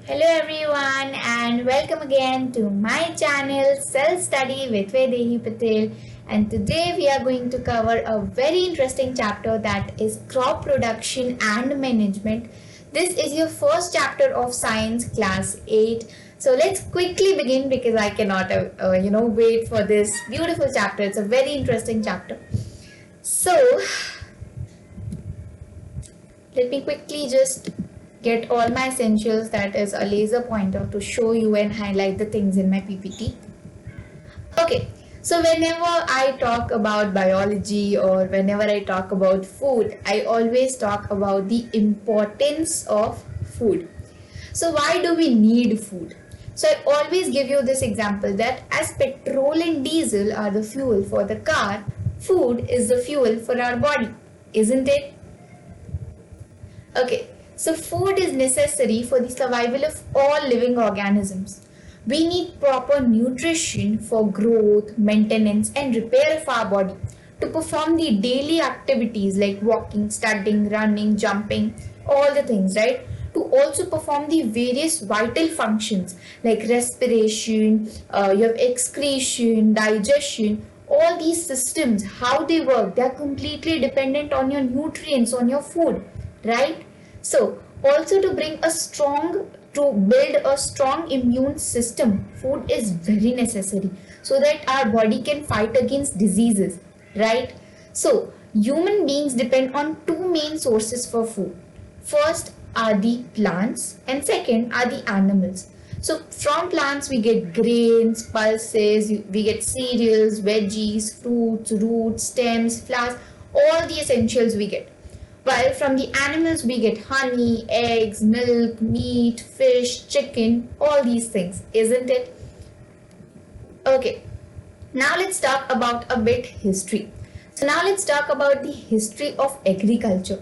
Hello everyone and welcome again to my channel Self Study with Vaidehi Patel, and today we are going to cover a very interesting chapter, that is crop production and management. This is your first chapter of science class 8. So let's quickly begin because I cannot wait for this beautiful chapter. It's a very interesting chapter. So let me quickly just get all my essentials, that is a laser pointer, to show you and highlight the things in my PPT. Okay, so whenever I talk about biology or whenever I talk about food, I always talk about the importance of food. So why do we need food? So I always give you this example that as petrol and diesel are the fuel for the car, food is the fuel for our body, isn't it? Okay, so food is necessary for the survival of all living organisms. We need proper nutrition for growth, maintenance, and repair of our body to perform the daily activities like walking, studying, running, jumping, all the things, right? To also perform the various vital functions like respiration, your excretion, digestion, all these systems, how they work, they are completely dependent on your nutrients, on your food, right? So also to build a strong immune system, food is very necessary so that our body can fight against diseases, right? So human beings depend on two main sources for food. First are the plants and second are the animals. So from plants we get grains, pulses, we get cereals, veggies, fruits, roots, stems, flowers, all the essentials we get. While from the animals we get honey, eggs, milk, meat, fish, chicken, all these things, isn't it? Okay, now let's talk about a bit history. So now let's talk about the history of agriculture.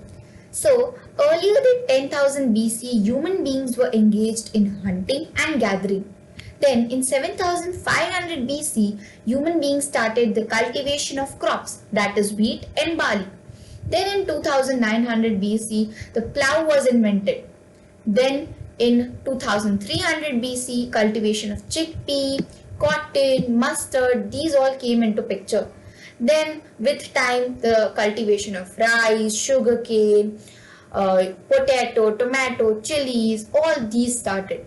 So earlier than 10,000 BC, human beings were engaged in hunting and gathering. Then in 7500 BC, human beings started the cultivation of crops, that is wheat and barley. Then in 2900 BC, the plough was invented. Then in 2300 BC, cultivation of chickpea, cotton, mustard, these all came into picture. Then with time, the cultivation of rice, sugarcane, potato, tomato, chilies, all these started.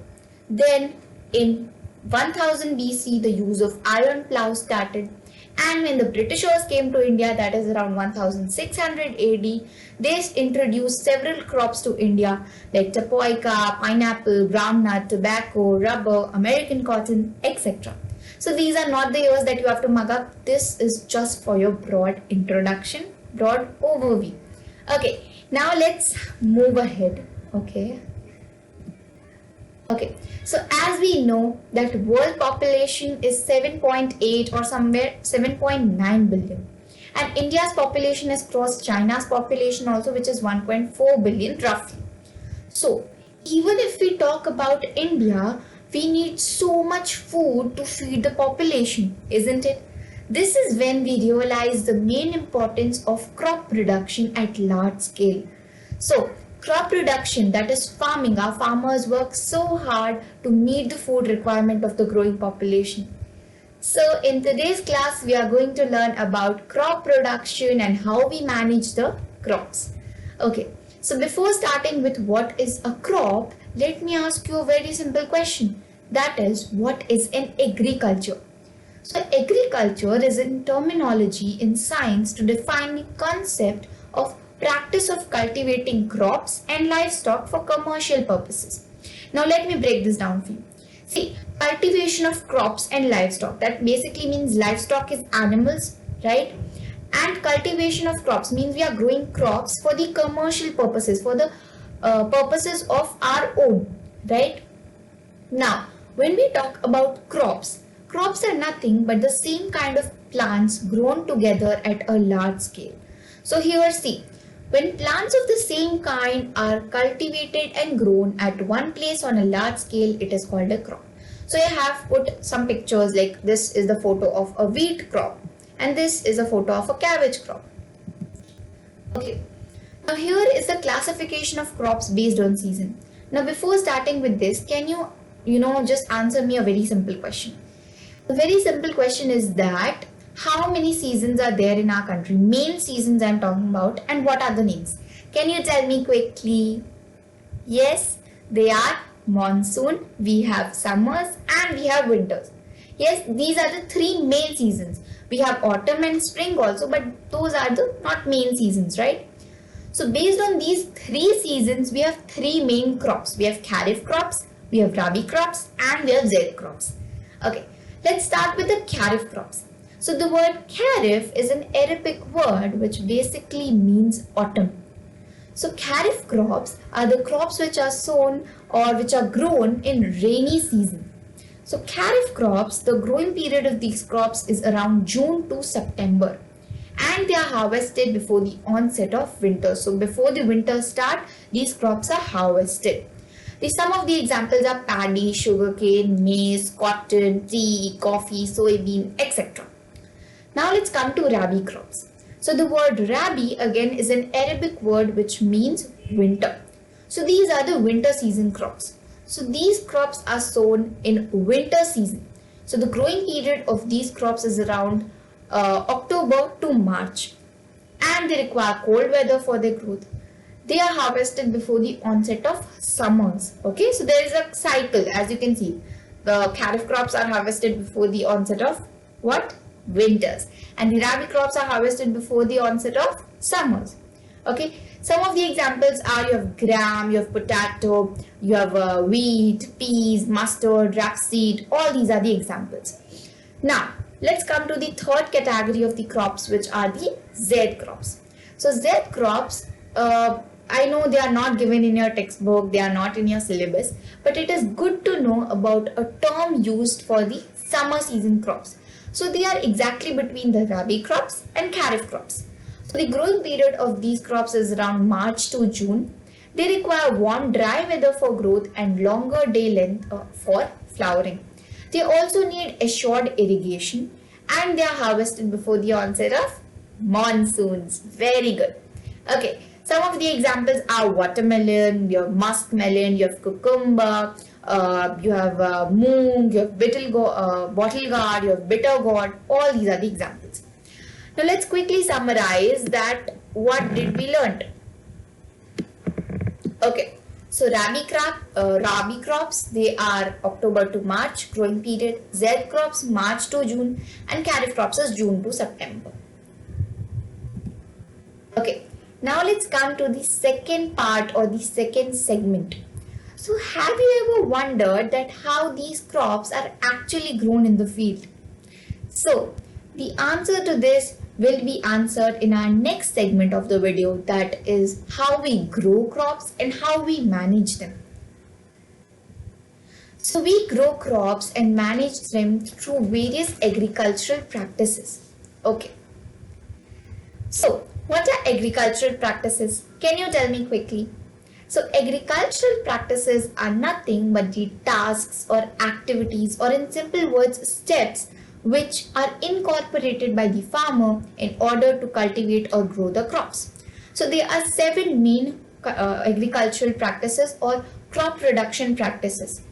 Then in 1000 BC, the use of iron plough started. And when the Britishers came to India, that is around 1600 AD, they introduced several crops to India like tapioca, pineapple, groundnut, tobacco, rubber, American cotton, etc. So these are not the years that you have to mug up. This is just for your broad introduction, broad overview. Okay, now let's move ahead. Okay, so as we know that world population is 7.8 or somewhere 7.9 billion, and India's population has crossed China's population also, which is 1.4 billion roughly. So even if we talk about India, we need so much food to feed the population, isn't it? This is when we realize the main importance of crop production at large scale. So crop production, that is farming, our farmers work so hard to meet the food requirement of the growing population. So in today's class, we are going to learn about crop production and how we manage the crops. Okay, so before starting with what is a crop, let me ask you a very simple question. That is, what is an agriculture? So agriculture is a terminology in science to define the concept of practice of cultivating crops and livestock for commercial purposes. Now let me break this down for you. See, cultivation of crops and livestock, that basically means livestock is animals, right? And cultivation of crops means we are growing crops for the commercial purposes, for the purposes of our own, right? Now, when we talk about crops, crops are nothing but the same kind of plants grown together at a large scale. So here see, when plants of the same kind are cultivated and grown at one place on a large scale, it is called a crop. So I have put some pictures, like this is the photo of a wheat crop and this is a photo of a cabbage crop. Okay, now here is the classification of crops based on season. Now before starting with this, can you just answer me a very simple question? The very simple question is that how many seasons are there in our country? Main seasons I'm talking about, and what are the names? Can you tell me quickly? Yes, they are monsoon, we have summers, and we have winters. Yes, these are the three main seasons. We have autumn and spring also, but those are the not main seasons, right? So based on these three seasons, we have three main crops. We have kharif crops, we have rabi crops, and we have zaid crops. Okay, let's start with the kharif crops. So the word kharif is an Arabic word which basically means autumn. So kharif crops are the crops which are sown or which are grown in rainy season. So kharif crops, the growing period of these crops is around June to September, and they are harvested before the onset of winter. So before the winter start, these crops are harvested. Some of the examples are paddy, sugarcane, maize, cotton, tea, coffee, soybean, etc. Now let's come to rabi crops. So the word rabi again is an Arabic word which means winter. So these are the winter season crops. So these crops are sown in winter season. So the growing period of these crops is around October to March, and they require cold weather for their growth. They are harvested before the onset of summers. Okay, so there is a cycle, as you can see. The kharif crops are harvested before the onset of what? Winters, and the rabi crops are harvested before the onset of summers. Okay, some of the examples are you have gram, you have potato, you have wheat, peas, mustard, rapeseed. All these are the examples. Now let's come to the third category of the crops, which are the zaid crops. So zaid crops, I know they are not given in your textbook, they are not in your syllabus, but it is good to know about a term used for the summer season crops. So they are exactly between the rabi crops and kharif crops. So the growing period of these crops is around March to June. They require warm, dry weather for growth and longer day length for flowering. They also need assured irrigation, and they are harvested before the onset of monsoons. Very good. Okay, some of the examples are watermelon, you have muskmelon, you have cucumber, you have moong, you have bottle gourd, you have bitter gourd. All these are the examples. Now let's quickly summarize that what did we learn. Okay, so rabi crops, they are October to March growing period. Zaid crops March to June, and kharif crops is June to September. Okay, now let's come to the second part or the second segment. So have you ever wondered that how these crops are actually grown in the field? So the answer to this will be answered in our next segment of the video, that is how we grow crops and how we manage them. So we grow crops and manage them through various agricultural practices. Okay. So what are agricultural practices? Can you tell me quickly? So agricultural practices are nothing but the tasks or activities, or in simple words, steps which are incorporated by the farmer in order to cultivate or grow the crops. So there are 7 main agricultural practices or crop production practices.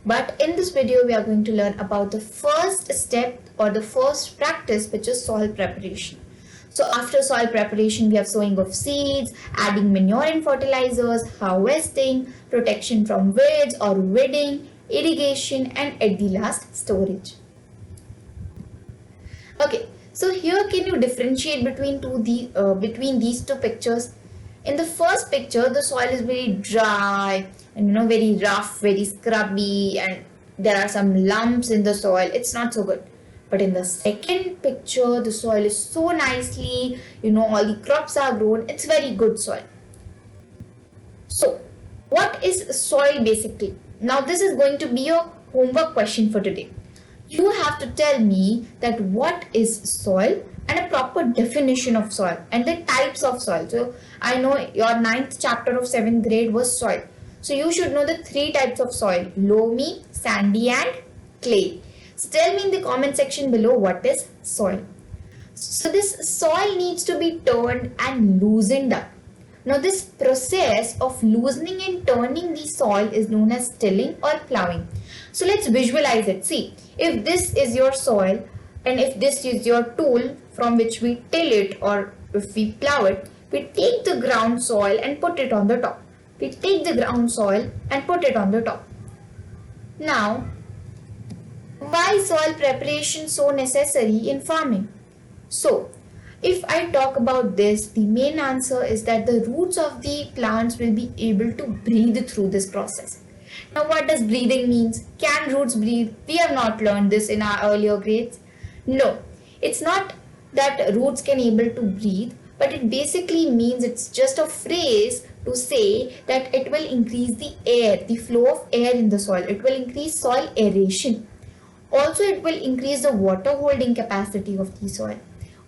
But in this video, we are going to learn about the first step or the first practice, which is soil preparation. So after soil preparation, we have sowing of seeds, adding manure and fertilizers, harvesting, protection from weeds or weeding, irrigation, and at the last, storage. Okay, so here can you differentiate between these two pictures? In the first picture, the soil is very dry and very rough, very scrubby, and there are some lumps in the soil. It's not so good. But in the second picture, the soil is so nicely, all the crops are grown. It's very good soil. So, what is soil basically? Now, this is going to be your homework question for today. You have to tell me that what is soil and a proper definition of soil and the types of soil. So, I know your 9th chapter of 7th grade was soil. So, you should know the 3 types of soil: loamy, sandy, and clay. So tell me in the comment section below what is soil. So this soil needs to be turned and loosened up. Now this process of loosening and turning the soil is known as tilling or plowing. So let's visualize it. See, if this is your soil and if this is your tool from which we till it or if we plow it, we take the ground soil and put it on the top. We take the ground soil and put it on the top. Now, why soil preparation so necessary in farming? So, if I talk about this, the main answer is that the roots of the plants will be able to breathe through this process. Now, what does breathing means? Can roots breathe? We have not learned this in our earlier grades. No, it's not that roots can able to breathe, but it basically means it's just a phrase to say that it will increase the air, the flow of air in the soil. It will increase soil aeration. Also, it will increase the water holding capacity of the soil.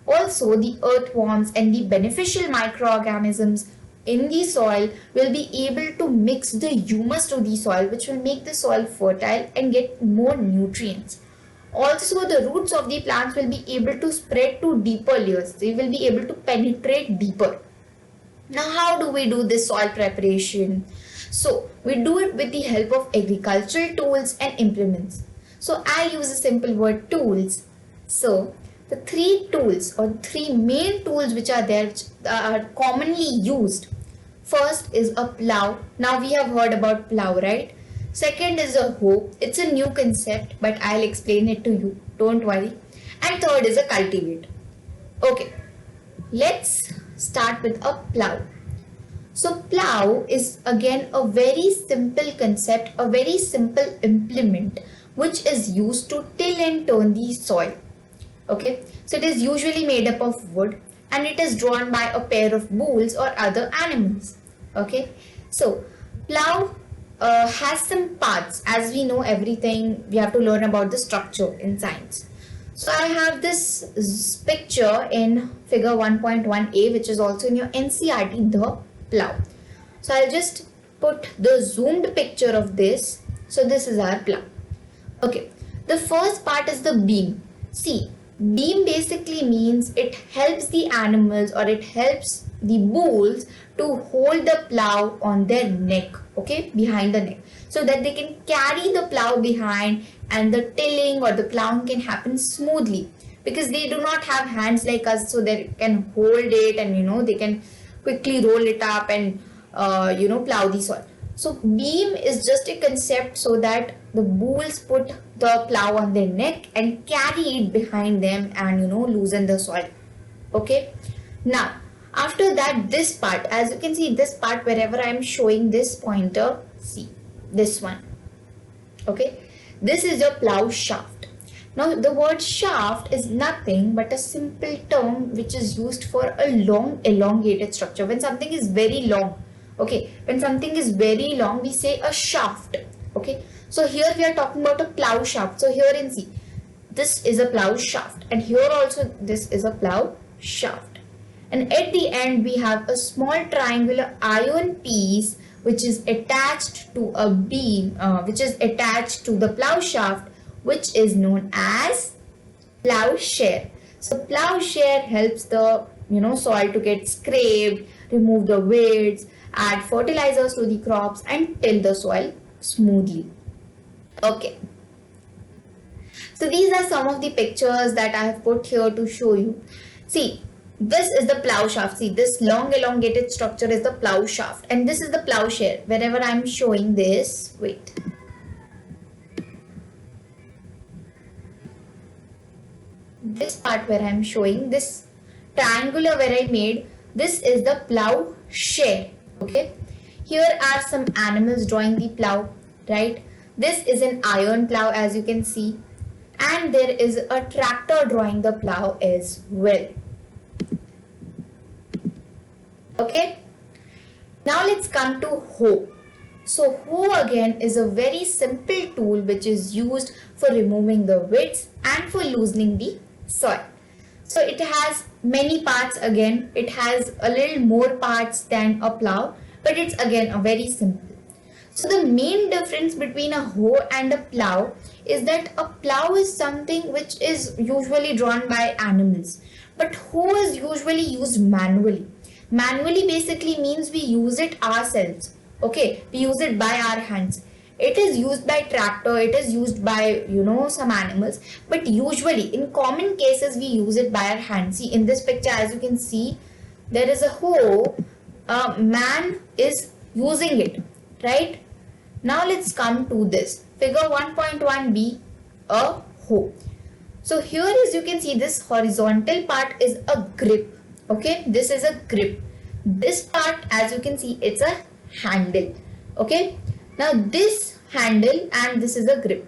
Also, the earthworms and the beneficial microorganisms in the soil will be able to mix the humus to the soil, which will make the soil fertile and get more nutrients. Also, the roots of the plants will be able to spread to deeper layers. They will be able to penetrate deeper. Now, how do we do this soil preparation? So, we do it with the help of agricultural tools and implements. So, I use a simple word, tools. So, the three tools or three main tools which are there, which are commonly used. First is a plow. Now, we have heard about plow, right? Second is a hoe. It's a new concept, but I'll explain it to you. Don't worry. And third is a cultivator. Okay, let's start with a plow. So plow is again a very simple concept, a very simple implement which is used to till and turn the soil. Okay, so it is usually made up of wood and it is drawn by a pair of bulls or other animals. Okay, so plow has some parts. As we know everything, we have to learn about the structure in science. So I have this picture in figure 1.1a, which is also in your NCERT, the plow. So I'll just put the zoomed picture of this. So this is our plow. Okay, the first part is the beam. See, beam basically means it helps the animals or it helps the bulls to hold the plow on their neck, okay, behind the neck, so that they can carry the plow behind and the tilling or the plowing can happen smoothly, because they do not have hands like us, so they can hold it and they can quickly roll it up and plow the soil. So beam is just a concept so that the bulls put the plow on their neck and carry it behind them and loosen the soil. Okay, now after that, this part, as you can see, this part wherever I am showing this pointer, see this one. Okay, this is your plow shaft. Now the word shaft is nothing but a simple term which is used for a long elongated structure. When something is very long, okay, when something is very long, we say a shaft. Okay, so here we are talking about a plow shaft. So here in see, this is a plow shaft and here also this is a plow shaft. And at the end we have a small triangular iron piece which is attached to a beam, which is attached to the plow shaft, which is known as plowshare. So plowshare helps the soil to get scraped, remove the weeds, add fertilizers to the crops and till the soil smoothly. Okay. So these are some of the pictures that I have put here to show you. See, this is the plow shaft. See, this long elongated structure is the plow shaft and this is the plowshare. Wherever I am showing this, wait. This part where I am showing, this triangular where I made, this is the plowshare. Okay, here are some animals drawing the plow, right? This is an iron plow as you can see, and there is a tractor drawing the plow as well. Okay, now let's come to hoe. So hoe again is a very simple tool which is used for removing the weeds and for loosening the soil. So it has many parts again. It has a little more parts than a plow, but it's again a very simple. So the main difference between a hoe and a plow is that a plow is something which is usually drawn by animals, but hoe is usually used manually. Manually basically means we use it ourselves. Okay, we use it by our hands. It is used by tractor, it is used by some animals, but usually in common cases we use it by our hands. See in this picture, as you can see, there is a hoe. A man is using it, right? Now let's come to this figure 1.1b, a hoe. So here as you can see, this horizontal part is a grip. Okay, this is a grip. This part, as you can see, it's a handle. Okay, now this handle and this is a grip.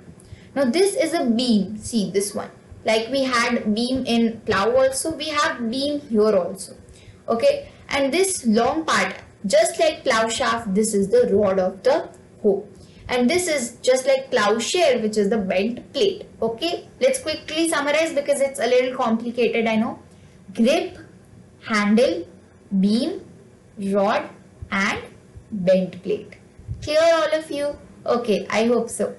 Now this is a beam. See this one, like we had beam in plow also, we have beam here also. Okay, and this long part, just like plow shaft, this is the rod of the hoe. And this is just like plowshare, which is the bent plate. Okay, let's quickly summarize because it's a little complicated, I know. Grip, handle, beam, rod and bent plate. Clear all of you? Okay, I hope so.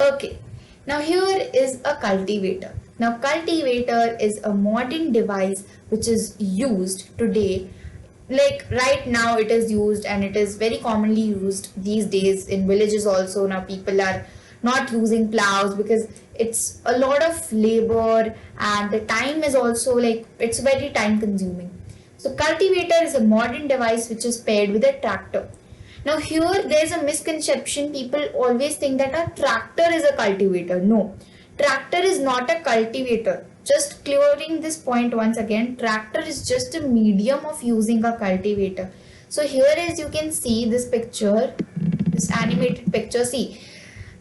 Okay, now here is a cultivator. Now cultivator is a modern device which is used today. Like right now it is used, and it is very commonly used these days in villages also. Now people are not using plows because it's a lot of labor and the time is also like it's very time consuming. So cultivator is a modern device which is paired with a tractor. Now here there is a misconception. People always think that a tractor is a cultivator. No, tractor is not a cultivator. Just clearing this point once again, tractor is just a medium of using a cultivator. So here as you can see this picture, this animated picture, see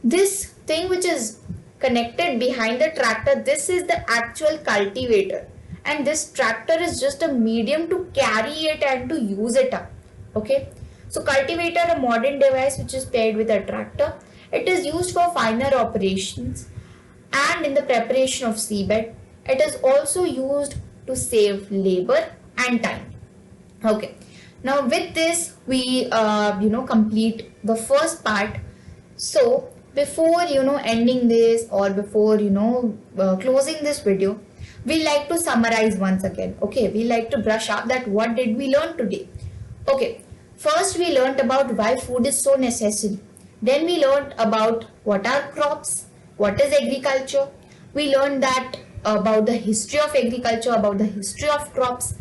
this thing which is connected behind the tractor, this is the actual cultivator, and this tractor is just a medium to carry it and to use it up. Okay, so cultivator, a modern device which is paired with a tractor. It is used for finer operations and in the preparation of seabed. It is also used to save labor and time. Okay, now with this we complete the first part. So before ending this, or before closing this video, we like to summarize once again. Okay, we like to brush up that what did we learn today. Okay, first we learned about why food is so necessary. Then we learned about what are crops, what is agriculture. We learned that about the history of agriculture, about the history of crops.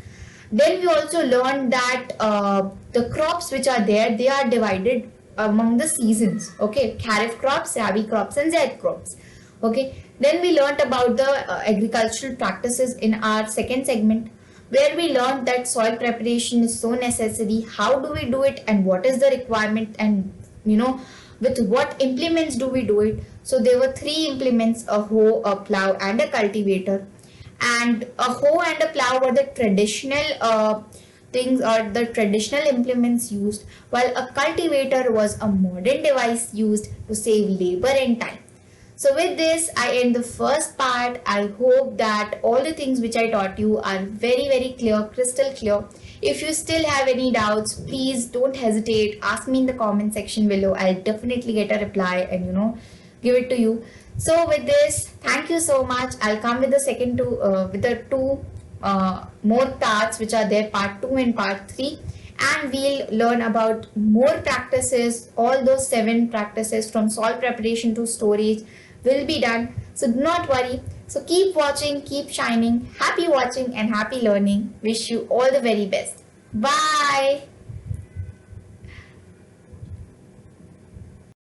Then we also learned that the crops which are there, they are divided among the seasons. Okay, kharif crops, rabi crops and zaid crops. Okay, then we learned about the agricultural practices in our second segment, where we learned that soil preparation is so necessary. How do we do it and what is the requirement, and with what implements do we do it. So there were three implements: a hoe, a plow and a cultivator. And a hoe and a plow were the traditional things, or the traditional implements used, while a cultivator was a modern device used to save labor and time. So with this, I end the first part. I hope that all the things which I taught you are very, very clear, crystal clear. If you still have any doubts, please don't hesitate. Ask me in the comment section below. I'll definitely get a reply and give it to you. So with this, thank you so much. I'll come with the two more parts which are there, part 2 and part 3. And we'll learn about more practices. All those 7 practices from soil preparation to storage will be done. So do not worry. So keep watching, keep shining. Happy watching and happy learning. Wish you all the very best. Bye.